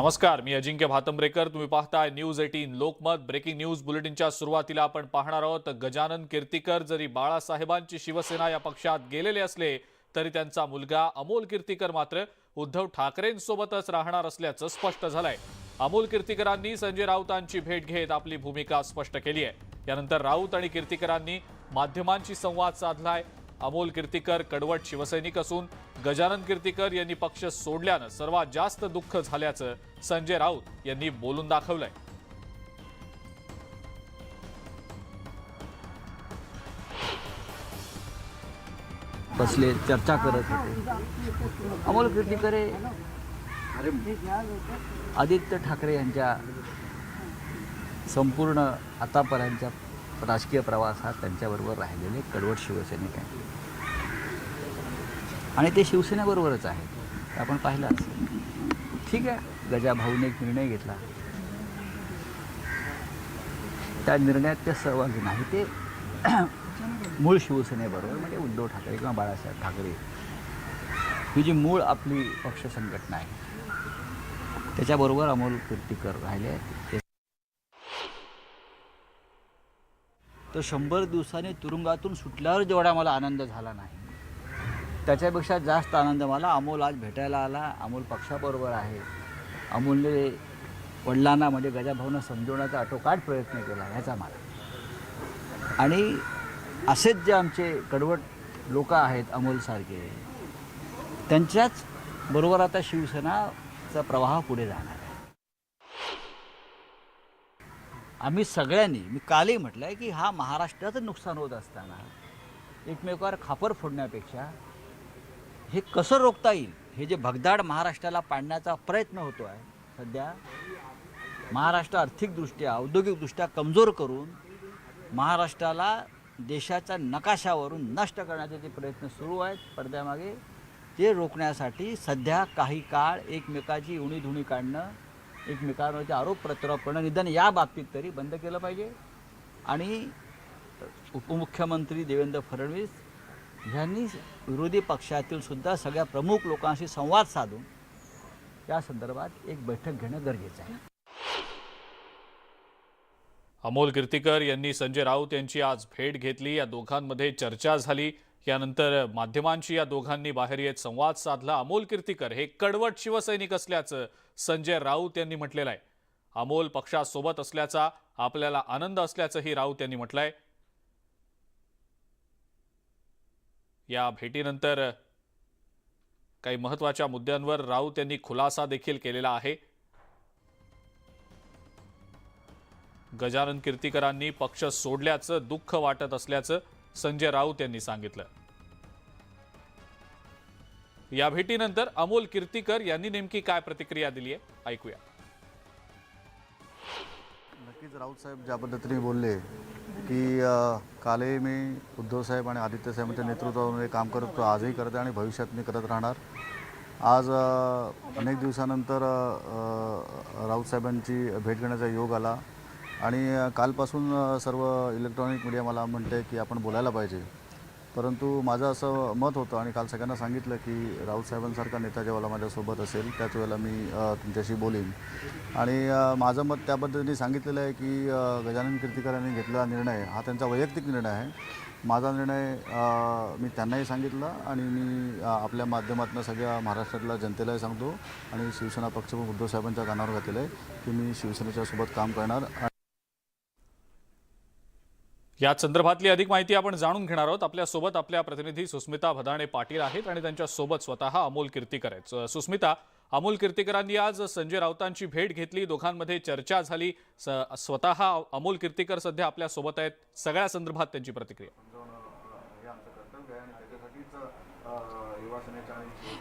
नमस्कार, मी अजिंक्य भातंब्रेकर. तुम्ही पाहताय न्यूज 18 लोकमत. ब्रेकिंग न्यूज बुलेटिनच्या सुरुवातीला आपण पाहणार आहोत गजानन कीर्तीकर जरी बाळासाहेबांची शिवसेना या पक्षात गेलेले असले तरी त्यांचा मुलगा अमोल कीर्तीकर मात्र उद्धव ठाकरेंसोबतच राहणार असल्याचं स्पष्ट झालंय. अमोल कीर्तीकरांनी संजय राऊतांची भेट घेत आपली भूमिका स्पष्ट केली आहे. यानंतर राऊत आणि कीर्तीकरांनी माध्यमांशी संवाद साधलाय. अमोल कीर्तीकर कडवट शिवसैनिक असून गजानन कीर्तीकर यांनी पक्ष सोडल्यानं सर्वात जास्त दुःख झाल्याचं संजय राऊत यांनी बोलून दाखवलंय. बसले चर्चा करत होते. अमोल कीर्तीकर आदित्य ठाकरे यांच्या संपूर्ण आतापर्यंतच्या राजकीय प्रवासात त्यांच्याबरोबर राहिलेले कडवट शिवसैनिक आहेत आणि ते शिवसेनेबरोबरच आहेत. आपण पाहिलं असेल. ठीक आहे, गजाभाऊने एक निर्णय घेतला, त्या निर्णयात ते सहभागी नाही. ते मूळ शिवसेनेबरोबर म्हणजे उद्धव ठाकरे किंवा बाळासाहेब ठाकरे ही जी मूळ आपली पक्ष संघटना आहे त्याच्याबरोबर अमोल कीर्तीकर राहिले आहेत. तर 100 दिवसांनी तुरुंगातून सुटल्यावर जेवढा मला आनंद झाला नाही त्याच्यापेक्षा जास्त आनंद मला अमोल आज भेटायला आला. अमोल पक्षाबरोबर आहे. अमोलने वडिलांना म्हणजे गजाभाऊंना समजवण्याचा आटोकाट प्रयत्न केला ह्याचा मला. आणि असेच जे आमचे कडवट लोक आहेत अमोलसारखे, त्यांच्याच बरोबर आता शिवसेनाचा प्रवाह पुढे जाणार आहे. आम्ही सगळ्यांनी, मी कालही म्हटलं आहे की हा महाराष्ट्राचं नुकसान होत असताना एकमेकावर खापर फोडण्यापेक्षा हे कसं रोखता येईल, हे जे भगदाड महाराष्ट्राला पाडण्याचा प्रयत्न होतो आहे सध्या, महाराष्ट्र आर्थिकदृष्ट्या औद्योगिकदृष्ट्या कमजोर करून महाराष्ट्राला देशाच्या नकाशावरून नष्ट करण्याचे जे प्रयत्न सुरू आहेत पडद्यामागे, ते रोखण्यासाठी सध्या काही काळ एकमेकाची उणीधुणी काढणं, एकमेकांवरती आरोप प्रत्यारोप करणं निदान या बाबतीत तरी बंद केलं पाहिजे. आणि उपमुख्यमंत्री देवेंद्र फडणवीस यांनी विरोधी पक्षातील सुद्धा सगळ्या प्रमुख लोकांशी संवाद साधून या संदर्भात एक बैठक घेणं गरजेचं आहे. अमोल कीर्तीकर यांनी संजय राऊत यांची आज भेट घेतली. या दोघांमध्ये चर्चा झाली. यानंतर माध्यमांशी या दोघांनी बाहेर येत संवाद साधला. अमोल कीर्तीकर हे कडवट शिवसैनिक असल्याचं संजय राऊत यांनी म्हटलेलं आहे. अमोल पक्षासोबत असल्याचा आपल्याला आनंद असल्याचंही राऊत यांनी म्हटलंय. या भेटीनंतर काही महत्त्वाच्या मुद्द्यांवर राऊत यांनी खुलासा देखील केलेला आहे. गजानन कीर्तीकरांनी पक्ष सोडल्याचं दुःख वाटत असल्याचं संजय राऊत यांनी सांगितलं. या भेटीनंतर अमोल कीर्तीकर यांनी नेमकी काय प्रतिक्रिया दिली आहे ऐकूया. नक्कीच राऊत साहेब ज्या पद्धतीने बोलले की कालही मी उद्धव साहेब आणि आदित्य साहेबांच्या नेतृत्वामध्ये काम करतो, आजही करते आणि भविष्यात मी करत राहणार. आज अनेक दिवसानंतर राऊत साहेबांची भेट घेण्याचा योग आला आणि कालपासून सर्व इलेक्ट्रॉनिक मीडिया मला म्हणते की आपण बोलायला पाहिजे. परंतु माझं असं मत होतं आणि काल सगळ्यांना सांगितलं की राऊत साहेबांसारखा नेता जेव्हा माझ्यासोबत असेल त्याच वेळेला मी तुमच्याशी बोलीन. आणि माझं मत त्या पद्धतीने सांगितलेलं आहे की गजानन कीर्तीकर यांनी घेतलेला निर्णय हा त्यांचा वैयक्तिक निर्णय आहे. माझा निर्णय मी त्यांनाही सांगितला आणि मी आपल्या माध्यमातून सगळ्या महाराष्ट्रातल्या जनतेलाही सांगतो आणि शिवसेना पक्षप्रमुख उद्धव साहेबांच्या कानावर घातलेलं आहे की मी शिवसेनेच्या सोबत काम करणार. या संदर्भातली अधिक माहिती आपण जाणून घेणार आहोत. आपल्यासोबत आपल्या प्रतिनिधी सुस्मिता भदाणे पाटील आहेत आणि त्यांच्यासोबत स्वतः अमोल कीर्तीकर आहेत. सुस्मिता, अमोल कीर्तीकरांनी आज संजय राऊतांची भेट घेतली, दोघांमध्ये चर्चा झाली. स्वतः अमोल कीर्तीकर सध्या आपल्यासोबत आहेत. सगळ्या संदर्भात त्यांची प्रतिक्रिया.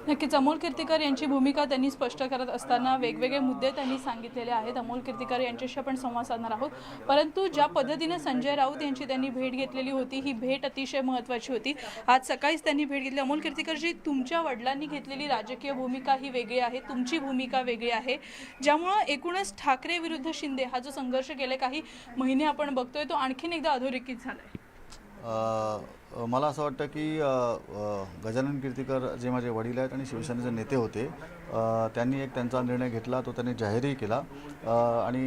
नक्कीच अमोल कीर्तीकर यांची भूमिका त्यांनी स्पष्ट करत असताना वेगवेगळे मुद्दे त्यांनी सांगितलेले आहेत. अमोल कीर्तीकर यांच्याशी आपण संवाद साधणार आहोत. परंतु ज्या पद्धतीने संजय राऊत यांची त्यांनी भेट घेतलेली होती, ही भेट अतिशय महत्त्वाची होती. आज सकाळीच त्यांनी भेट घेतली. अमोल कीर्तीकरजी, तुमच्या वडिलांनी घेतलेली राजकीय भूमिका ही वेगळी आहे, तुमची भूमिका वेगळी आहे, ज्यामुळे एकूणच ठाकरे विरुद्ध शिंदे हा जो संघर्ष गेले काही महिने आपण बघतोय तो आणखीन एकदा अधोरेखित झालाय. मला असं वाटतं की गजानन कीर्तीकर जे माझे वडील आहेत आणि शिवसेनेचे नेते होते, त्यांनी एक त्यांचा निर्णय घेतला, तो त्यांनी जाहीरही केला आणि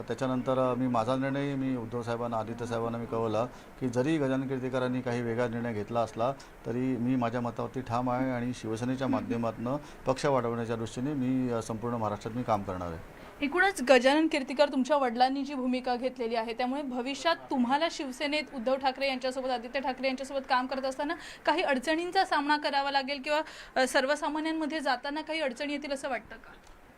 त्याच्यानंतर माझा निर्णय मी उद्धव साहेबांना, आदित्य साहेबांना मी कळवला की जरी गजानन कीर्तीकरांनी काही वेगळा निर्णय घेतला असला तरी मी माझ्या मतावरती ठाम आहे आणि शिवसेनेच्या माध्यमातून पक्ष वाढवण्याच्या दृष्टीने मी संपूर्ण महाराष्ट्रात मी काम करणार आहे. एकूणच गजानन कीर्तीकर तुमच्या वडिलांनी जी भूमिका घेतलेली आहे त्यामुळे भविष्यात तुम्हाला शिवसेनेत उद्धव ठाकरे यांच्यासोबत, आदित्य ठाकरे यांच्यासोबत काम करत असताना काही अडचणींचा सामना करावा लागेल किंवा सर्वसामान्यांमध्ये जाताना काही अडचणी येतील असं वाटतं का?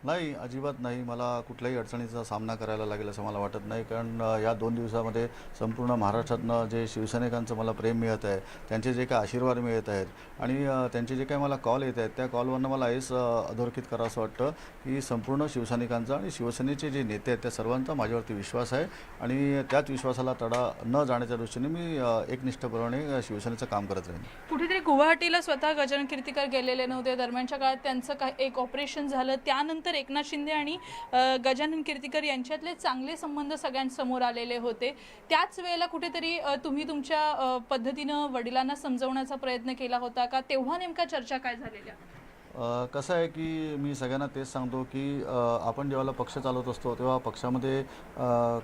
नाही, अजिबात नाही. मला कुठल्याही अडचणीचा सामना करायला लागेल असं मला वाटत नाही, कारण या 2 दिवसामध्ये संपूर्ण महाराष्ट्रातनं जे शिवसैनिकांचं मला प्रेम मिळत आहे, त्यांचे जे काही आशीर्वाद मिळत आहेत आणि त्यांचे जे काही मला कॉल येत आहेत त्या कॉलवरनं मला हेच अधोरेखित करावं असं वाटतं की संपूर्ण शिवसैनिकांचा आणि शिवसेनेचे जे नेते आहेत त्या सर्वांचा माझ्यावरती विश्वास आहे आणि त्याच विश्वासाला तडा न जाण्याच्या दृष्टीने मी एकनिष्ठपणे शिवसेनेचं काम करत राहीन. कुठेतरी गुवाहाटीला स्वतः गजानन कीर्तीकर गेलेले नव्हते. दरम्यानच्या काळात त्यांचं एक ऑपरेशन झालं, त्यानंतर एकनाथ शिंदे आणि गजानन कीर्तीकर यांच्यातले चांगले संबंध सगळ्यांसमोर आलेले होते. त्याच वेळेला कुठेतरी तुम्ही तुमच्या पद्धतीनं वडिलांना समजवण्याचा प्रयत्न केला होता का? तेव्हा नेमका चर्चा काय झालेल्या? कसं आहे की मी सगळ्यांना तेच सांगतो की आपण जेव्हा पक्ष चालवत असतो तेव्हा पक्षामध्ये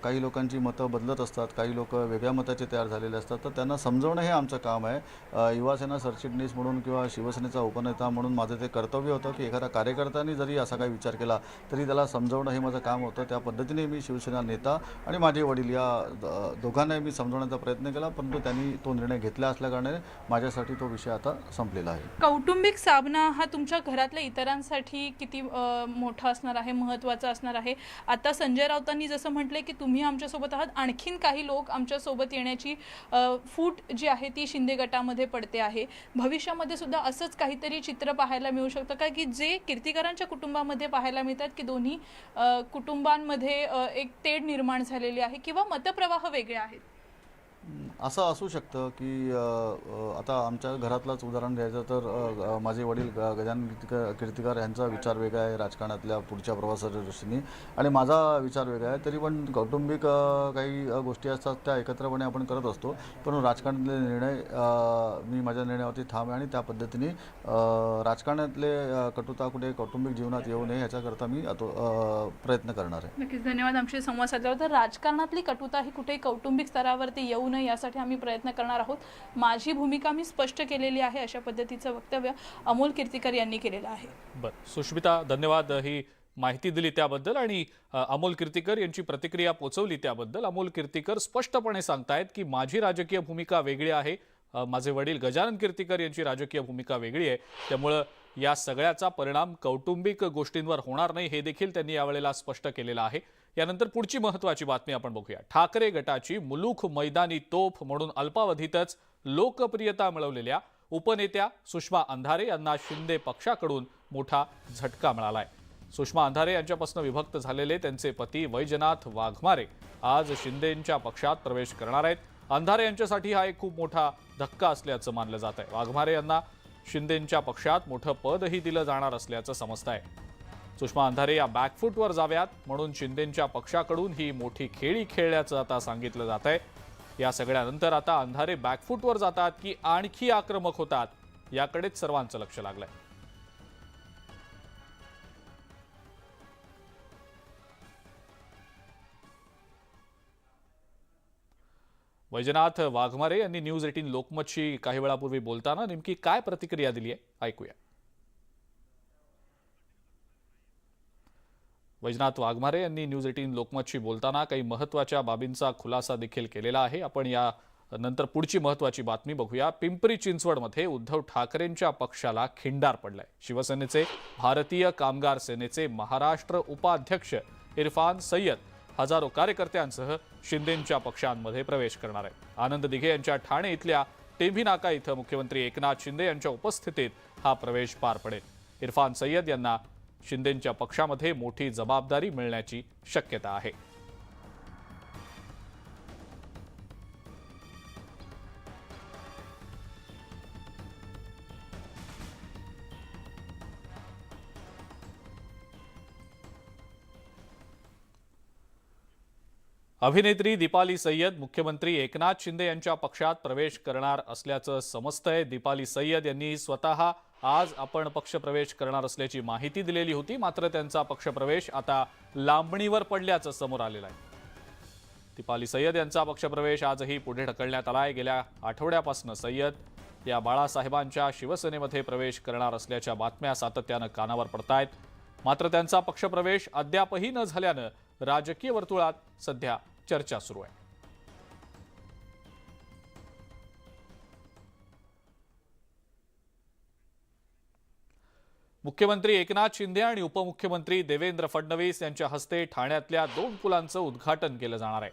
काही लोकांची मतं बदलत असतात, काही लोक वेगळ्या मताचे तयार झालेले असतात, तर त्यांना समजवणं हे आमचं काम आहे. युवासेना सरचिटणीस म्हणून किंवा शिवसेनेचा उपनेता म्हणून माझं ते कर्तव्य होतं की एखाद्या कार्यकर्त्यांनी जरी असा काही विचार केला तरी त्याला समजवणं हे माझं काम होतं. त्या पद्धतीने मी शिवसेना नेता आणि माझे वडील या दोघांनाही मी समजवण्याचा प्रयत्न केला, परंतु त्यांनी तो निर्णय घेतला असल्याकारणाने माझ्यासाठी तो विषय आता संपलेला आहे. कौटुंबिक सामना हा तुमच्या घरातल्या इतरांसाठी किती मोठा असणार आहे, महत्त्वाचा असणार आहे? आता संजय राऊतांनी जसं म्हटलंय की तुम्ही आमच्यासोबत आहात, आणखीन काही लोक आमच्यासोबत येण्याची फूट जी आहे ती शिंदे गटामध्ये पडते आहे. भविष्यामध्ये सुद्धा असंच काहीतरी चित्र पाहायला मिळू शकतं का, की जे कीर्तीकरांच्या कुटुंबामध्ये पाहायला मिळतात की दोन्ही कुटुंबांमध्ये एक तेढ निर्माण झालेली आहे किंवा मतप्रवाह वेगळे आहेत? असं असू शकतं की आता आमच्या घरातलंच उदाहरण द्यायचं तर माझे वडील गजानन कीर्तीकर यांचा विचार वेगळा आहे राजकारणातल्या पुढच्या प्रवासाच्या दृष्टीने आणि माझा विचार वेगळा आहे. तरी पण कौटुंबिक काही गोष्टी असतात त्या एकत्रपणे आपण करत असतो, पण राजकारणातले निर्णय मी माझ्या निर्णयावरती ठाम आहे आणि त्या पद्धतीने राजकारणातले कटुता कुठे कौटुंबिक जीवनात येऊ नये ह्याच्याकरता मी प्रयत्न करणार आहे. नक्कीच, धन्यवाद आमची संवाद साधल्यावर. तर राजकारणातली कटुता ही कुठे कौटुंबिक स्तरावरती येऊ नये यासाठी आम्ही प्रयत्न करणार आहोत. माझी भूमिका मी स्पष्ट केलेली आहे, अशा पद्धतीचं वक्तव्य अमोल कीर्तीकर यांनी केलेलं आहे. बरं, सुष्मिता, धन्यवाद ही माहिती दिली त्याबद्दल आणि अमोल कीर्तीकर यांची प्रतिक्रिया पोचवली त्याबद्दल. अमोल कीर्तीकर स्पष्टपणे सांगतायत की माझी राजकीय भूमिका वेगळी आहे, माझे वडील गजानन कीर्तीकर यांची राजकीय भूमिका वेगळी आहे, त्यामुळं या सगळ्याचा परिणाम कौटुंबिक गोष्टींवर होणार नाही हे देखील त्यांनी यावेळेला स्पष्ट केलेलं आहे. यानंतर पुढची महत्त्वाची बातमी आपण बघूया. ठाकरे गटाची मुलूख मैदानी तोफ म्हणून अल्पावधीतच लोकप्रियता मिळवलेल्या उपनेत्या सुषमा अंधारे यांना शिंदे पक्षाकडून मोठा झटका मिळालाय. सुषमा अंधारे यांच्यापासून विभक्त झालेले त्यांचे पती वैजनाथ वाघमारे आज शिंदेंच्या पक्षात प्रवेश करणार आहेत. अंधारे यांच्यासाठी हा एक खूप मोठा धक्का असल्याचं मानलं जात आहे. वाघमारे यांना शिंदेंच्या पक्षात मोठं पदही दिलं जाणार असल्याचं समजत आहे. सुषमा अंधारे या बॅकफूटवर जाव्यात म्हणून शिंदेंच्या पक्षाकडून ही मोठी खेळी खेळल्याचं आता सांगितलं जात आहे. या सगळ्यानंतर आता अंधारे बॅकफूटवर जातात की आणखी आक्रमक होतात याकडेच सर्वांचं लक्ष लागलंय. वैजनाथ वाघमारे यांनी न्यूज 18 लोकमतशी काही वेळापूर्वी बोलताना नेमकी काय प्रतिक्रिया दिली आहे ऐकूया. वैजनाथ वाघमारे यांनी न्यूज 18 लोकमतशी बोलताना काही महत्त्वाच्या बाबींचा खुलासा देखील केलेला आहे. आपण या नंतर पुढची महत्त्वाची बातमी बघूया. पिंपरी चिंचवडमध्ये उद्धव ठाकरेंच्या पक्षाला खिंडार पडलाय. शिवसेनेचे भारतीय कामगार सेनेचे महाराष्ट्र उपाध्यक्ष इरफान सय्यद हजारो कार्यकर्त्यांसह शिंदेंच्या पक्षांमध्ये प्रवेश करणार आहेत. आनंद दिघे यांच्या ठाणे इथल्या टेंभी नाका इथं मुख्यमंत्री एकनाथ शिंदे यांच्या उपस्थितीत हा प्रवेश पार पडेल. इरफान सय्यद यांना शिंदेंच्या पक्षामध्ये मोठी जबाबदारी मिळण्याची शक्यता आहे. अभिनेत्री दीपाली सय्यद मुख्यमंत्री एकनाथ शिंदे यांच्या पक्षात प्रवेश करणार असल्याचं समजतंय. दीपाली सय्यद यांनी स्वतः आज आपण पक्षप्रवेश करणार असल्याची माहिती दिलेली होती, मात्र त्यांचा पक्षप्रवेश आता लांबणीवर पडल्याचं समोर आलेलं आहे। दीपाली सय्यद यांचा पक्षप्रवेश आजही पुढे ढकलण्यात आलाय। गेल्या आठवड्यापासून सय्यद या बाळासाहेबांच्या शिवसेनेमध्ये प्रवेश करणार असल्याच्या बातम्या सातत्यानं कानावर पडतायत, मात्र त्यांचा पक्षप्रवेश अद्यापही न झाल्यानं राजकीय वर्तुळात सध्या चर्चा सुरू आहे। मुख्यमंत्री एकनाथ शिंदे आणि उपमुख्यमंत्री देवेंद्र फडणवीस यांच्या हस्ते ठाण्यातल्या 2 पुलांचं उद्घाटन केलं जाणार आहे।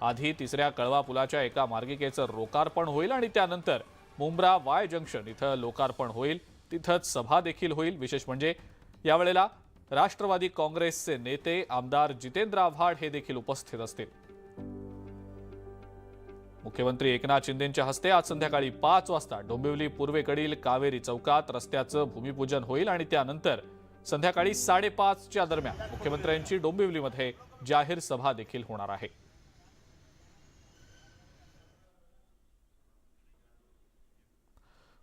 आधी 3ऱ्या कळवा पुलाच्या एका मार्गिकेचं लोकार्पण होईल आणि त्यानंतर मुंब्रा वाय जंक्शन इथं लोकार्पण होईल, तिथंच सभा देखील होईल। विशेष म्हणजे यावेळेला राष्ट्रवादी काँग्रेसचे नेते आमदार जितेंद्र आव्हाड हे देखील उपस्थित असतील। मुख्यमंत्री एकनाथ शिंदेंच्या हस्ते आज संध्याकाळी 5 वाजता डोंबिवली पूर्वेकडील कावेरी चौकात रस्त्याचं भूमिपूजन होईल आणि त्यानंतर संध्याकाळी 5:30च्या दरम्यान मुख्यमंत्र्यांची डोंबिवलीमध्ये जाहीर सभा देखील होणार आहे।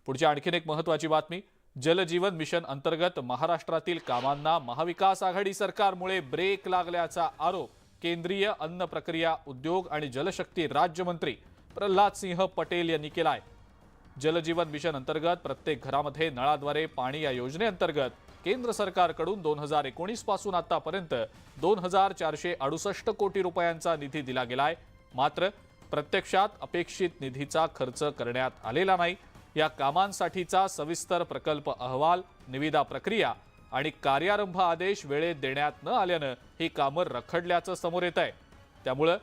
पुढची आणखीन एक महत्त्वाची बातमी, जलजीवन मिशन अंतर्गत महाराष्ट्रातील कामांना महाविकास आघाडी सरकारमुळे ब्रेक लागल्याचा आरोप केंद्रीय अन्न प्रक्रिया उद्योग आणि जलशक्ती राज्यमंत्री प्रल्हाद सिंह पटेल यांनी केला आहे। जलजीवन मिशन अंतर्गत प्रत्येक घरामध्ये नळाद्वारे पाणी या योजनेअंतर्गत केंद्र सरकारकडून 2019 पासून आतापर्यंत 2468 कोटी रुपयांचा निधी दिला गेलाय, मात्र प्रत्यक्षात अपेक्षित निधीचा खर्च करण्यात आलेला नाही। या कामांसाठीचा सविस्तर प्रकल्प अहवाल, निविदा प्रक्रिया आणि कार्यारंभ आदेश वेळेत देण्यात न आल्यानं ही कामं रखडल्याचं समोर येत आहे। त्यामुळे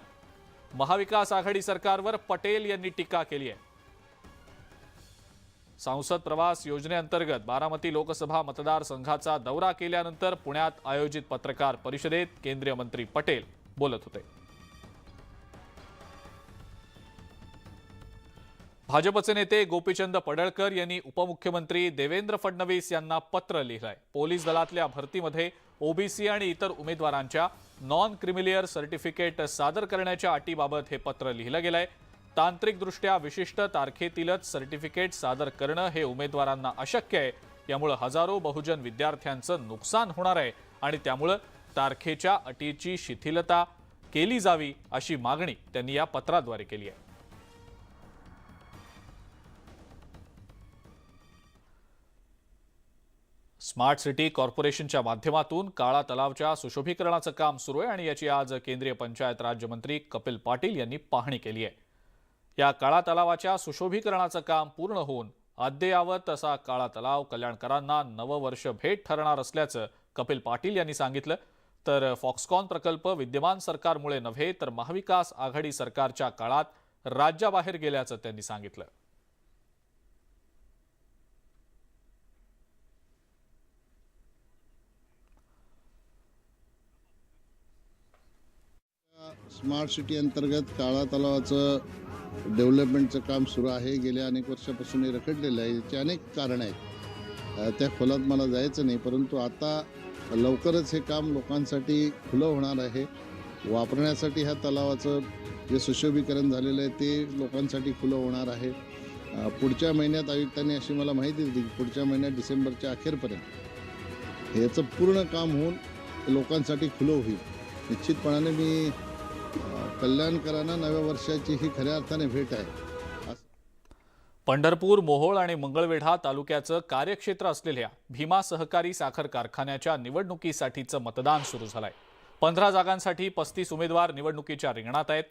महाविकास आघाडी सरकारवर पटेल यांनी टीका केली आहे। संसद प्रवास योजनेअंतर्गत बारामती लोकसभा मतदारसंघाचा दौरा केल्यानंतर पुण्यात आयोजित पत्रकार परिषदेत केंद्रीय मंत्री पटेल बोलत होते। भाजपचे नेते गोपीचंद पडळकर यांनी उपमुख्यमंत्री देवेंद्र फडणवीस यांना पत्र लिहिलंय। पोलीस दलातल्या भरतीमध्ये ओबीसी आणि इतर उमेदवारांच्या नॉन क्रिमिलियर सर्टिफिकेट सादर करण्याच्या अटीबाबत हे पत्र लिहिलं गेलंय। तांत्रिकदृष्ट्या विशिष्ट तारखेतीलच सर्टिफिकेट सादर करणं हे उमेदवारांना अशक्य आहे। यामुळे हजारो बहुजन विद्यार्थ्यांचं नुकसान होणार आहे आणि त्यामुळे तारखेच्या अटीची शिथिलता केली जावी अशी मागणी त्यांनी या पत्राद्वारे केली आहे। स्मार्ट सिटी कॉर्पोरेशनच्या माध्यमातून काळा तलावच्या सुशोभीकरणाचं काम सुरू आहे आणि याची आज केंद्रीय पंचायत राज्यमंत्री कपिल पाटील यांनी पाहणी केली आहे। या काळा तलावाच्या सुशोभीकरणाचं काम पूर्ण होऊन अद्ययावत असा काळा तलाव कल्याणकरांना नववर्ष भेट ठरणार असल्याचं कपिल पाटील यांनी सांगितलं। तर फॉक्सकॉन प्रकल्प विद्यमान सरकारमुळे नव्हे तर महाविकास आघाडी सरकारच्या काळात राज्याबाहेर गेल्याचं त्यांनी सांगितलं। स्मार्ट सिटी अंतर्गत काळा तलावाचं डेव्हलपमेंटचं काम सुरू आहे। गेल्या अनेक वर्षापासून हे रखडलेलं आहे। याची अनेक कारणं आहेत, त्या खोलात मला जायचं नाही, परंतु आता लवकरच हे काम लोकांसाठी खुलं होणार आहे। वापरण्यासाठी ह्या तलावाचं जे सुशोभीकरण झालेलं आहे ते लोकांसाठी खुलं होणार आहे। पुढच्या महिन्यात आयुक्तांनी अशी मला माहिती दिली की पुढच्या महिन्यात डिसेंबरच्या अखेरपर्यंत याचं पूर्ण काम होऊन लोकांसाठी खुलं होईल। निश्चितपणाने मी कल्याणकरांना नव्या वर्षाची ही खऱ्या अर्थाने भेट आहे। पंढरपूर, मोहोळ आणि मंगळवेढा तालुक्याचं कार्यक्षेत्र असलेल्या भीमा सहकारी साखर कारखान्याच्या निवडणुकीसाठीचं मतदान सुरू झालंय। 15 जागांसाठी 35 उमेदवार निवडणुकीच्या रिंगणात आहेत।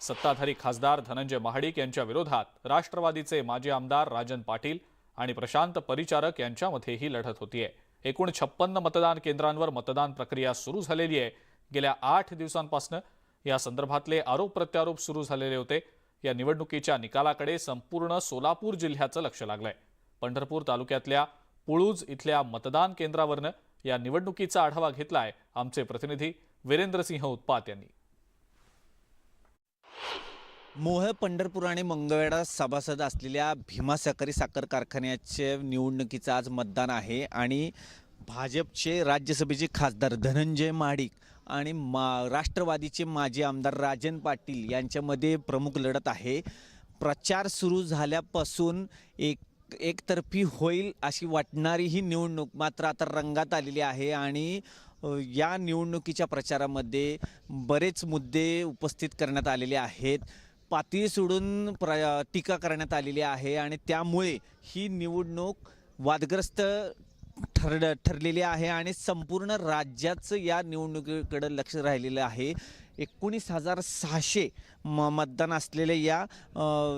सत्ताधारी खासदार धनंजय महाडिक यांच्या विरोधात राष्ट्रवादीचे माजी आमदार राजन पाटील आणि प्रशांत परिचारक यांच्यामध्ये ही लढत होतीये। एकूण 56 मतदान केंद्रांवर मतदान प्रक्रिया सुरू झालेली आहे। गेल्या 8 दिवसांपासून या संदर्भातले आरोप प्रत्यारोप सुरू झालेले होते। या निवडणुकीच्या निकालाकडे संपूर्ण सोलापूर जिल्ह्याचं लक्ष लागलंय। पंढरपूर तालुक्यातल्या पुळूज इथल्या मतदान केंद्रावरनं या निवडणुकीचा आढावा घेतलाय आमचे प्रतिनिधी वीरेंद्रसिंह उत्पात यांनी। मोहोळ, पंढरपूर आणि मंगळवेढा सभासद असलेल्या भीमा सहकारी साखर कारखान्याच्या निवडणुकीचं आज मतदान आहे आणि भाजपचे राज्यसभेचे खासदार धनंजय महाडिक आणि राष्ट्रवादीचे माजी आमदार राजन पाटील यांच्यामध्ये प्रमुख लढत आहे। प्रचार सुरू झाल्यापासून एकतर्फी होईल अशी वाटणारी ही निवडणूक मात्र आता रंगात आलेली आहे आणि या निवडणुकीच्या प्रचारामध्ये बरेच मुद्दे उपस्थित करण्यात आलेले आहेत. पातळी सोडून टीका करण्यात आलेली आहे आणि त्यामुळे ही निवडणूक वादग्रस्त ठरलेली आहे आणि संपूर्ण राज्याचं या निवडणुकीकडे लक्ष राहिलेलं आहे. 19,600 मतदान असलेल्या या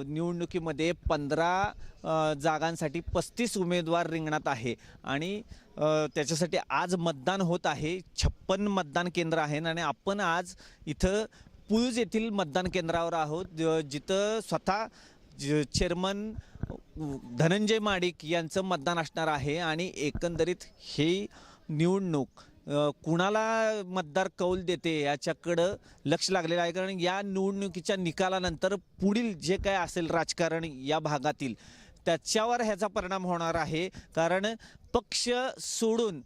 निवडणुकीमध्ये 15 जागांसाठी 35 उमेदवार रिंगणात आहे आणि त्याच्यासाठी आज मतदान होत आहे. 56 मतदान केंद्र आहे आणि आपण आज इथं पुळूज येथील मतदान केंद्रावर आहोत, जिथं स्वतः चेअरमन धनंजय माडिक यांचं मतदान असणार आहे आणि एकंदरीत ही निवडणूक कुणाला मतदार कौल देते याच्याकडं लक्ष लागलेलं आहे. कारण या निवडणुकीच्या निकालानंतर पुढील जे काय असेल राजकारण या भागातील त्याच्यावर ह्याचा परिणाम होणार आहे. कारण पक्ष सोडून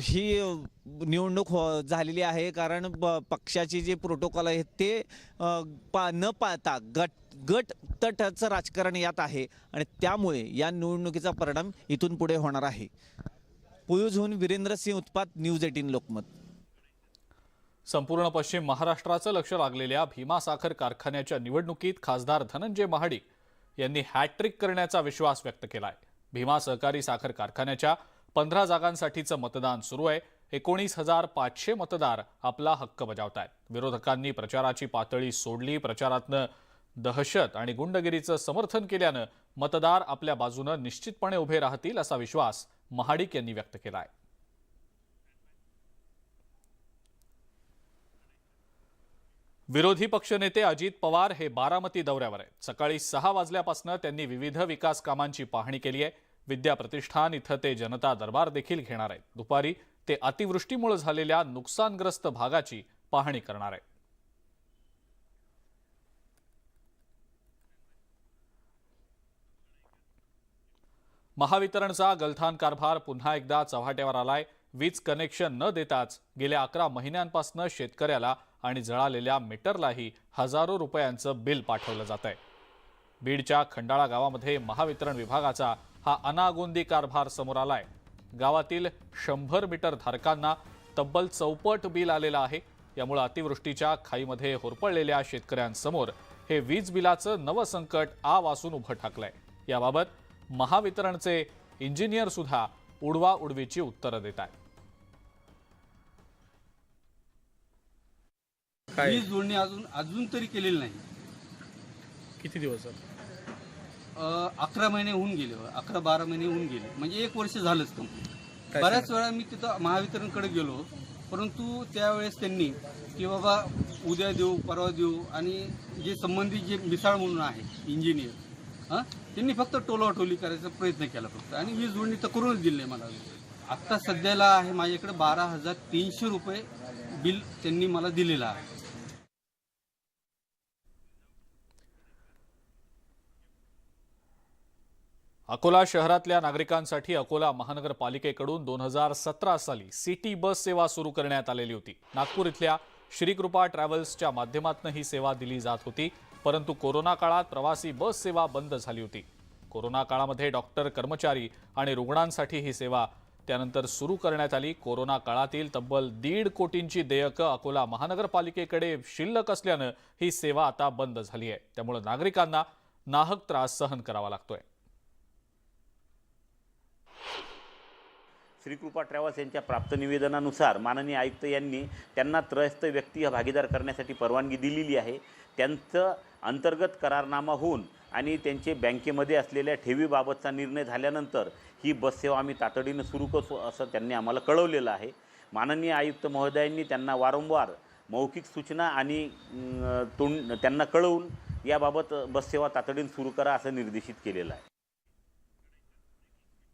ही निवडणूक झालेली आहे. कारण पक्षाची जी प्रोटोकॉल आहे ते न पाळता गट तटाचं राजकारण यात आहे आणि त्यामुळे या निवडणुकीचा परिणाम इथून पुढे होणार आहे. पुळूजहून वीरेंद्र सिंह उत्पात, न्यूज 18 लोकमत. संपूर्ण पश्चिम महाराष्ट्राचं लक्ष लागलेल्या भीमा साखर कारखान्याच्या निवडणुकीत खासदार धनंजय महाडिक यांनी हॅट्रिक करण्याचा विश्वास व्यक्त केलाय. भीमा सहकारी साखर कारखान्याच्या 15 जागांसाठीचं मतदान सुरू आहे. 19,500 मतदार आपला हक्क बजावतायत. विरोधकांनी प्रचाराची पातळी सोडली. प्रचारातनं दहशत आणि गुंडगिरीचं समर्थन केल्यानं मतदार आपल्या बाजूनं निश्चितपणे उभे राहतील असा विश्वास महाडिक यांनी व्यक्त केलाय. विरोधी पक्षनेते अजित पवार हे बारामती दौऱ्यावर आहेत. सकाळी 6 वाजल्यापासून त्यांनी विविध विकास कामांची पाहणी केली आहे. विद्या प्रतिष्ठान इथं ते जनता दरबार देखील घेणार आहेत. दुपारी ते अतिवृष्टीमुळे झालेल्या नुकसानग्रस्त भागाची पाहणी करणार आहेत. महावितरणचा गलथान कारभार पुन्हा एकदा चव्हाट्यावर आलाय. वीज कनेक्शन न देताच गेल्या 11 महिन्यांपासून शेतकऱ्याला आणि जळालेल्या मीटरलाही हजारो रुपयांचं बिल पाठवलं जात आहे. बीडच्या खंडाळा गावामध्ये महावितरण विभागाचा हा अनागोंदी कारभार समोर आलाय. गावातील 100 मीटर धारकांना तब्बल 64 बिल आलेलं आहे. यामुळे अतिवृष्टीच्या खाईमध्ये होरपळलेल्या शेतकऱ्यांसमोर हे वीज बिलाचं नवं संकट वासून उभं ठाकलंय. याबाबत महावितरणचे इंजिनियर सुद्धा उडवाउडवीची उत्तरं देत आहेत. वीज जोडणी अजून तरी केलेली नाही. किती दिवस 11 महिने होऊन गेले, 11-12 महिने होऊन गेले, म्हणजे 1 वर्ष झालंच कंप्लीट. बऱ्याच वेळा मी तिथं महावितरणकडे गेलो, परंतु त्यावेळेस त्यांनी की बाबा उद्या देऊ, परवा देऊ, आणि जे संबंधित जे मिसाळ म्हणून आहे इंजिनियर, त्यांनी फक्त टोलाटोली करायचा प्रयत्न केला फक्त, आणि वीज जोडणी तर करूनच दिली नाही मला. आत्ता सध्याला आहे माझ्याकडे 12,300 रुपये बिल त्यांनी मला दिलेलं आहे. अकोला शहरातल्या नागरिकांसाठी अकोला महानगरपालिकेकडून 2017 साली सिटी बस सेवा सुरू करण्यात आलेली होती. नागपूर इथल्या श्रीकृपा ट्रॅव्हल्सच्या माध्यमातून ही सेवा दिली जात होती. परंतु कोरोना काळात प्रवासी बस सेवा बंद झाली होती. कोरोना काळामध्ये डॉक्टर, कर्मचारी आणि रुग्णांसाठी ही सेवा त्यानंतर सुरू करण्यात आली. कोरोना काळातील तब्बल 1.5 कोटींची देयकं अकोला महानगरपालिकेकडे शिल्लक असल्यानं ही सेवा आता बंद झाली आहे. त्यामुळे नागरिकांना नाहक त्रास सहन करावा लागतोय. श्रीकृपा ट्रॅव्हल्स यांच्या प्राप्त निवेदनानुसार माननीय आयुक्त यांनी त्यांना त्रयस्थ व्यक्ती भागीदार करण्यासाठी परवानगी दिलेली आहे. त्यांचं अंतर्गत करारनामा होऊन आणि त्यांचे बँकेमध्ये असलेल्या ठेवीबाबतचा निर्णय झाल्यानंतर ही बस सेवा आम्ही तातडीनं सुरू करू असं त्यांनी आम्हाला कळवलेलं आहे. माननीय आयुक्त महोदयांनी त्यांना वारंवार मौखिक सूचना आणि त्यांना कळवून याबाबत बस सेवा तातडीनं सुरू करा असं निर्देशित केलेलं आहे.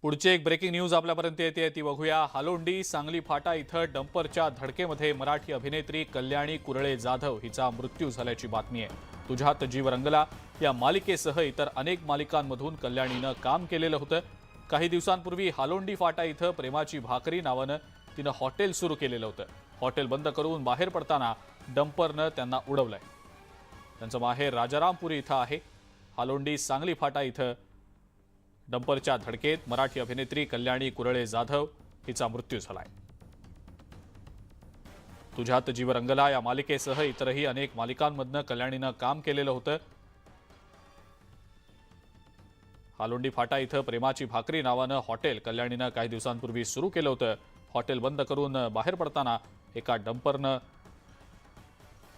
पुढची एक ब्रेकिंग न्यूज आपल्यापर्यंत येते, ती बघूया. हालोंडी सांगली फाटा इथं डंपरच्या धडकेमध्ये मराठी अभिनेत्री कल्याणी कुरळे जाधव हिचा मृत्यू झाल्याची बातमी आहे. तुझ्यात जीव रंगला या मालिकेसह इतर अनेक मालिकांमधून कल्याणीनं काम केलेलं होतं. काही दिवसांपूर्वी हालोंडी फाटा इथं प्रेमाची भाकरी नावानं तिनं हॉटेल सुरू केलेलं होतं. हॉटेल बंद करून बाहेर पडताना डंपरनं त्यांना उडवलंय. त्यांचं माहेर राजारामपुरी इथं आहे. हालोंडी सांगली फाटा इथं डंपरच्या धडकेत मराठी अभिनेत्री कल्याणी कुरळे जाधव हिचा मृत्यू झालाय. तुझ्यात जीव रंगला या मालिकेसह इतरही अनेक मालिकांमधनं कल्याणीनं काम केलेलं होतं. हालोंडी फाटा इथं प्रेमाची भाकरी नावानं हॉटेल कल्याणीनं काही दिवसांपूर्वी सुरू केलं होतं. हॉटेल बंद करून बाहेर पडताना एका डंपरनं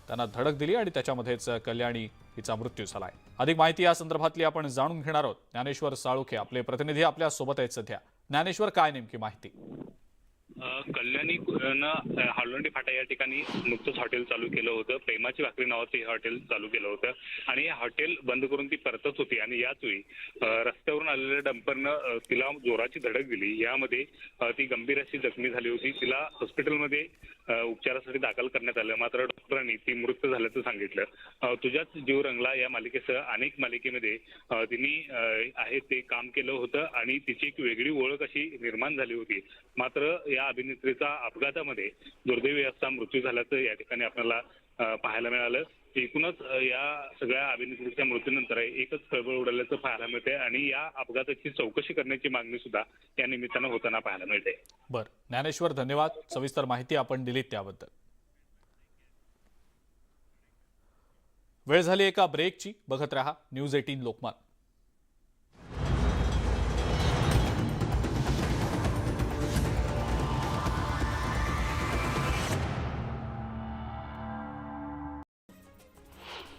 त्यांना धडक दिली आणि त्याच्यामध्येच कल्याणी हिचा मृत्यू झालाय. अधिक माहिती या संदर्भातली आपण जाणून घेणार आहोत. ज्ञानेश्वर साळुखे आपले प्रतिनिधी आपल्या सोबत आहेत सध्या. ज्ञानेश्वर, काय नेमकी माहिती? कल्याणी हालोंडी फाटा या ठिकाणी नुकतंच हॉटेल चालू केलं होतं. प्रेमाची भाकरी नावाचं हे हॉटेल चालू केलं होतं आणि हे हॉटेल बंद करून ती परतत होती आणि याच वेळी रस्त्यावरून आलेल्या डंपरनं तिला जोराची धडक दिली. यामध्ये ती गंभीर अशी जखमी झाली होती. तिला हॉस्पिटलमध्ये उपचारासाठी दाखल करण्यात आलं, मात्र डॉक्टरांनी ती मृत झाल्याचं सांगितलं. तुझ्याच जीव रंगला या मालिकेसह अनेक मालिकेमध्ये तिने आहे ते काम केलं होतं आणि तिची एक वेगळी ओळख अशी निर्माण झाली होती. मात्र या अभिनेत्रीचा अपघातामध्ये दुर्दैवी असा मृत्यू झाल्याचं या ठिकाणी आपल्याला पाहायला मिळालं. एकूणच या सगळ्या अभिनेत्रीच्या मृत्यूनंतर एकच खळबळ उडाल्याचं पाहायला मिळते आणि या अपघाताची चौकशी करण्याची मागणी सुद्धा या निमित्तानं होताना पाहायला मिळते. बरं ज्ञानेश्वर, धन्यवाद. सविस्तर माहिती आपण दिलीत त्याबद्दल. वेळ झाली एका ब्रेकची. बघत रहा न्यूज 18 लोकमत.